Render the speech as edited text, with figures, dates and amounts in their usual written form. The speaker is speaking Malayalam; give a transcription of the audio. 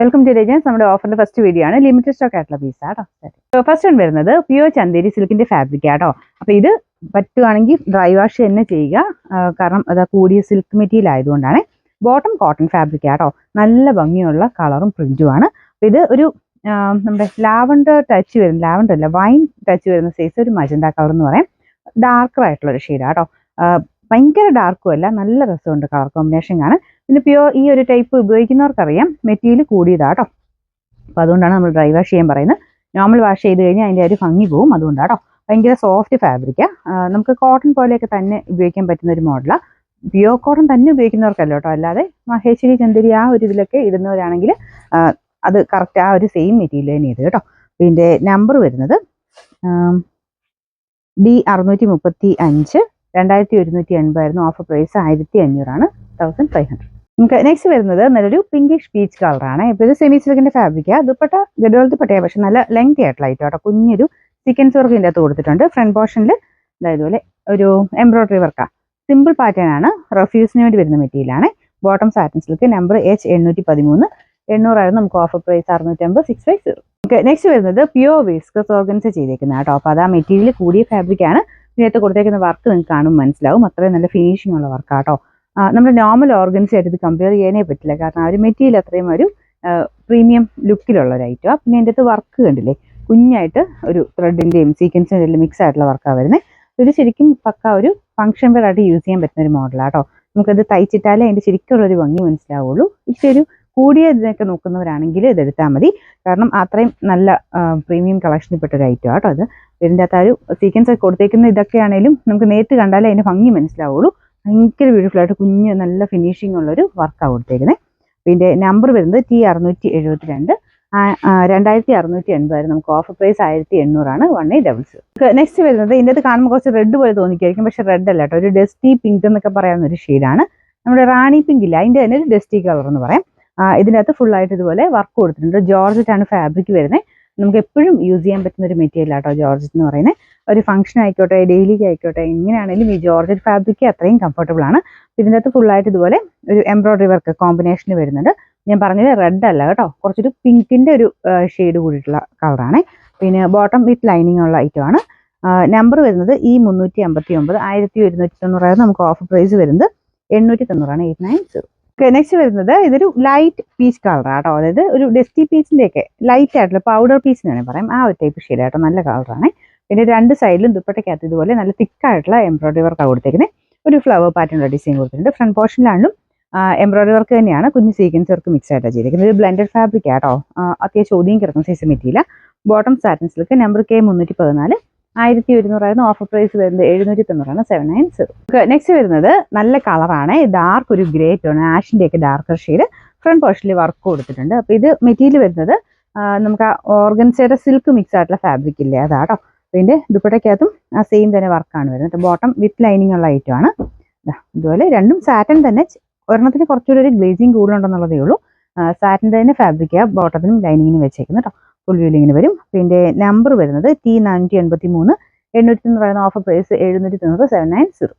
Welcome to Rajans. നമ്മുടെ ഓഫറിന്റെ ഫസ്റ്റ് വീഡിയോ ആണ്. ലിമിറ്റഡ് സ്റ്റോക്ക് ആയിട്ടുള്ള പീസ് ആട്ടോ. ഫസ്റ്റ് വൺ വരുന്നത് പ്യൂർ ചന്തേരി സിൽക്കിന്റെ ഫാബ്രിക് ആട്ടോ. അപ്പൊ ഇത് പറ്റുവാണെങ്കിൽ ഡ്രൈ വാഷ് തന്നെ ചെയ്യുക, കാരണം അത് കൂടിയ സിൽക്ക് മെറ്റീരിയൽ ആയതുകൊണ്ടാണ്. ബോട്ടം കോട്ടൺ ഫാബ്രിക് ആട്ടോ. നല്ല ഭംഗിയുള്ള കളറും പ്രിന്റുമാണ്. അപ്പൊ ഇത് ഒരു നമ്മുടെ ലാവൻഡർ ടച്ച് വരുന്ന, ലാവൻഡർ അല്ല വൈൻ ടച്ച് വരുന്ന സൈസ്, ഒരു മജന്ത കളർ എന്ന് പറയാം. ഡാർക്കർ ആയിട്ടുള്ള ഒരു ഷെയ്ഡ് ആട്ടോ. ഭയങ്കര ഡാർക്കും അല്ല, നല്ല രസമുണ്ട് കളർ കോമ്പിനേഷൻ ആണ്. പിന്നെ പ്യൂർ ഈ ഒരു ടൈപ്പ് ഉപയോഗിക്കുന്നവർക്കറിയാം മെറ്റീരിയൽ കൂടിയതാട്ടോ. അപ്പോൾ അതുകൊണ്ടാണ് നമ്മൾ ഡ്രൈ വാഷ് ചെയ്യാൻ പറയുന്നത്. നോർമൽ വാഷ് ചെയ്ത് കഴിഞ്ഞാൽ അതിൻ്റെ ഒരു ഭംഗി പോവും. അതുകൊണ്ടാട്ടോ. ഭയങ്കര സോഫ്റ്റ് ഫാബ്രിക്കാണ്. നമുക്ക് കോട്ടൺ പോലെയൊക്കെ തന്നെ ഉപയോഗിക്കാൻ പറ്റുന്ന ഒരു മോഡലാണ്. പ്യൂർ കോട്ടൺ തന്നെ ഉപയോഗിക്കുന്നവർക്കല്ല കേട്ടോ, അല്ലാതെ മഹേശ്വരി ചന്ദേരി ആ ഒരു ഇതിലൊക്കെ ഇടുന്നവരാണെങ്കിൽ അത് കറക്റ്റ് ആ ഒരു സെയിം മെറ്റീരിയൽ തന്നെ ഇത് കേട്ടോ. ഇതിൻ്റെ നമ്പർ വരുന്നത് D635 2180 ആയിരുന്നു. Offer price 1500 1500. നമുക്ക് നെക്സ്റ്റ് വരുന്നത് നല്ലൊരു പിങ്കിഷ് പീച്ച് കളറാണ്. ഇപ്പോൾ ഇത് സെമി സിൽക്കിന്റെ ഫാബ്രിക്കാണ്. ദുപ്പട്ട ഗഡോൾ ദുപ്പട്ടയാണ്, പക്ഷെ നല്ല ലെങ്തി ആയിട്ടുള്ള ഐറ്റം കേട്ടോ. കുഞ്ഞൊരു സീക്വൻസ് വർക്ക് ഇതിൻ്റെ അകത്ത് കൊടുത്തിട്ടുണ്ട്. ഫ്രണ്ട് പോർഷനിൽ ഇതുപോലെ ഒരു എംബ്രോയിഡറി വർക്കാണ്. സിമ്പിൾ പാറ്റേൺ ആണ്. റഫ്യൂസിന് വേണ്ടി വരുന്ന മെറ്റീരിയലാണ്. Bottom satin silk. Number H813. 800 നമുക്ക് ഓഫർ പ്രൈസ് 650 650. നെക്സ്റ്റ് വരുന്നത് പ്യൂർ വിസ്കസ് ഓർഗൻസ് ചെയ്തേക്കുന്ന കേട്ടോ. അപ്പോൾ അത് ആ മെറ്റീരിയൽ കൂടിയ ഫാബ്രിക്കാണ്. ഇതിനകത്ത് കൊടുത്തേക്കുന്ന വർക്ക് നിങ്ങൾക്ക് കാണും മനസ്സിലാവും. അത്രയും നല്ല ഫിനിഷിംഗ് ഉള്ള വർക്കാട്ടോ. നമ്മുടെ നോർമൽ ഓർഗൻസ് ആയിട്ട് ഇത് കമ്പയർ ചെയ്യാനേ പറ്റില്ല, കാരണം ആ ഒരു മെറ്റീരിയൽ അത്രയും ഒരു പ്രീമിയം ലുക്കിലുള്ള ഒരു ഐറ്റമാണ്. പിന്നെ അതിൻ്റെ അകത്ത് വർക്ക് കണ്ടില്ലേ, കുഞ്ഞായിട്ട് ഒരു ത്രെഡിൻ്റെയും സീക്വൻസിൻ്റെ എല്ലാം മിക്സ് ആയിട്ടുള്ള വർക്കാണ് വരുന്നത്. ഇത് ശരിക്കും പക്ക ഒരു ഫംഗ്ഷൻ വെയർ ആയിട്ട് യൂസ് ചെയ്യാൻ പറ്റുന്ന ഒരു മോഡലാട്ടോ. നമുക്കത് തയ്ച്ചിട്ടാലേ അതിൻ്റെ ശരിക്കുള്ളൊരു ഭംഗി മനസ്സിലാവുള്ളൂ. ഇതൊരു കൂടിയ ഇതിനൊക്കെ നോക്കുന്നവരാണെങ്കിൽ ഇതെടുത്താൽ മതി, കാരണം അത്രയും നല്ല പ്രീമിയം കളക്ഷനിൽപ്പെട്ട ഒരു ഐറ്റം ആട്ടോ അത്. ഇതിൻ്റെ അകത്ത് ആ ഒരു സീക്വൻസ് ഒക്കെ കൊടുത്തേക്കുന്ന ഇതൊക്കെ ആണെങ്കിലും നമുക്ക് നേരിട്ട് കണ്ടാലേ അതിൻ്റെ ഭംഗി മനസ്സിലാവുള്ളൂ. ഭയങ്കര ബ്യൂട്ടിഫുൾ ആയിട്ട് കുഞ്ഞ് നല്ല ഫിനിഷിംഗ് ഉള്ളൊരു വർക്കാണ് കൊടുത്തേക്കുന്നത്. ഇതിൻ്റെ നമ്പർ വരുന്നത് T672 2680 നമുക്ക് ഓഫർ പ്രൈസ് 1800 1800. നെക്സ്റ്റ് വരുന്നത് ഇതിൻ്റെ അകത്ത് കാണുമ്പോൾ കുറച്ച് റെഡ് പോലെ തോന്നിക്കായിരിക്കും, പക്ഷെ റെഡ് അല്ല കേട്ടോ. ഒരു ഡസ്റ്റി പിങ്ക് എന്നൊക്കെ പറയാവുന്ന ഒരു ഷെയ്ഡാണ്. നമ്മുടെ റാണി പിങ്ക് ഇല്ല, അതിൻ്റെ തന്നെ ഒരു ഡസ്റ്റി കളർ എന്ന് പറയാം. ഇതിനകത്ത് ഫുള്ളായിട്ട് ഇതുപോലെ വർക്ക് കൊടുത്തിട്ടുണ്ട്. ജോർജറ്റാണ് ഫാബ്രിക് വരുന്നത്. നമുക്ക് എപ്പോഴും യൂസ് ചെയ്യാൻ പറ്റുന്ന ഒരു മെറ്റീരിയൽ ആട്ടോ ജോർജറ്റ് എന്ന് പറയുന്നത്. ഒരു ഫംഗ്ഷൻ ആയിക്കോട്ടെ, ഡെയിലിക്ക് ആയിക്കോട്ടെ, എങ്ങനെയാണെങ്കിലും ഈ ജോർജറ്റ് ഫാബ്രിക് അത്രയും കംഫർട്ടബിൾ ആണ്. ഇതിൻ്റെ അകത്ത് ഫുള്ളായിട്ട് ഇതുപോലെ ഒരു എംബ്രോയിഡറി വർക്ക് കോമ്പിനേഷനിൽ വരുന്നുണ്ട്. ഞാൻ പറഞ്ഞത് റെഡ് അല്ല കേട്ടോ, കുറച്ചൊരു പിങ്കിൻ്റെ ഒരു ഷെയ്ഡ് കൂടിയിട്ടുള്ള കളറാണ്. പിന്നെ ബോട്ടം വിത്ത് ലൈനിങ് ഉള്ള ഐറ്റമാണ്. നമ്പർ വരുന്നത് E359 1190 നമുക്ക് ഓഫർ പ്രൈസ് വരുന്നത് 890 890. നെക്സ്റ്റ് വരുന്നത് ഇതൊരു ലൈറ്റ് പീച്ച് കളറാണ് കേട്ടോ. അതായത് ഒരു ഡസ്റ്റി പീച്ചിൻ്റെ ഒക്കെ ലൈറ്റ് ആയിട്ടുള്ള പൗഡർ പീച്ച് എന്ന് വേണമെങ്കിൽ പറയാം. ആ ഒരു ടൈപ്പ് ഷെയ്ഡ് ആട്ടോ. നല്ല കളറാണ്. പിന്നെ രണ്ട് സൈഡിലും ദുപ്പട്ടയ്ക്കകത്ത് ഇതുപോലെ നല്ല തിക്കായിട്ടുള്ള എംബ്രോയിഡറി വർക്കാണ് കൊടുത്തേക്കുന്നത്. ഒരു ഫ്ലവർ പാറ്റേൺ ഡിസൈൻ കൊടുത്തിട്ടുണ്ട്. ഫ്രണ്ട് പോർഷനിലാണെങ്കിലും എംബ്രോയിഡറി വർക്ക് തന്നെയാണ്. കുഞ്ഞ് സീക്വൻസ് വർക്ക് മിക്സ് ആയിട്ടാണ് ചെയ്തിരിക്കുന്നത്. ഇത് ബ്ലെൻഡഡ് ഫാബ്രിക് ആട്ടോ. അത്യാവശ്യം ഒതുങ്ങി കിടക്കുന്ന size material. Bottom satin silk. Number K314 1100 offer price വരുന്നത് 790 790. നെക്സ്റ്റ് വരുന്നത് നല്ല കളറാണ്. ഡാർക്ക് ഒരു ഗ്രേ ടോൺ, ആഷിൻ്റെ ഒക്കെ ഡാർക്കർ ഷെയ്ഡ്. ഫ്രണ്ട് പോർഷനിൽ വർക്ക് കൊടുത്തിട്ടുണ്ട്. അപ്പോൾ ഇത് മെറ്റീരിയൽ വരുന്നത് നമുക്ക് ആ ഓർഗൻസയുടെ സിൽക്ക് മിക്സ് ആയിട്ടുള്ള ഫാബ്രിക് ഇല്ലേ, അതാട്ടോ. ഇതിൻ്റെ ദുപ്പട്ടയ്ക്കകത്തും ആ സെയിം തന്നെ വർക്കാണ് വരുന്നത്. ബോട്ടം വിത്ത് ലൈനിങ് ഉള്ള ഐറ്റമാണ്. ഇതുപോലെ രണ്ടും സാറ്റൻ തന്നെ. ഒരെണ്ണത്തിന് കുറച്ചുകൂടി ഒരു ഗ്ലേസിങ് കൂടുതലുണ്ടെന്നുള്ളതേ ഉള്ളൂ. സാറ്റിൻ്റെ തന്നെ ഫാബ്രിക്കാണ് ബോട്ടത്തിനും ലൈനിങ്ങിനും വെച്ചേക്കുന്നത് കേട്ടോ. ഫുൾ വ്യൂലിങ്ങിന് വരും. പിന്നെ നമ്പർ വരുന്നത് T483 890 ഓഫർ പ്രൈസ് 790 790.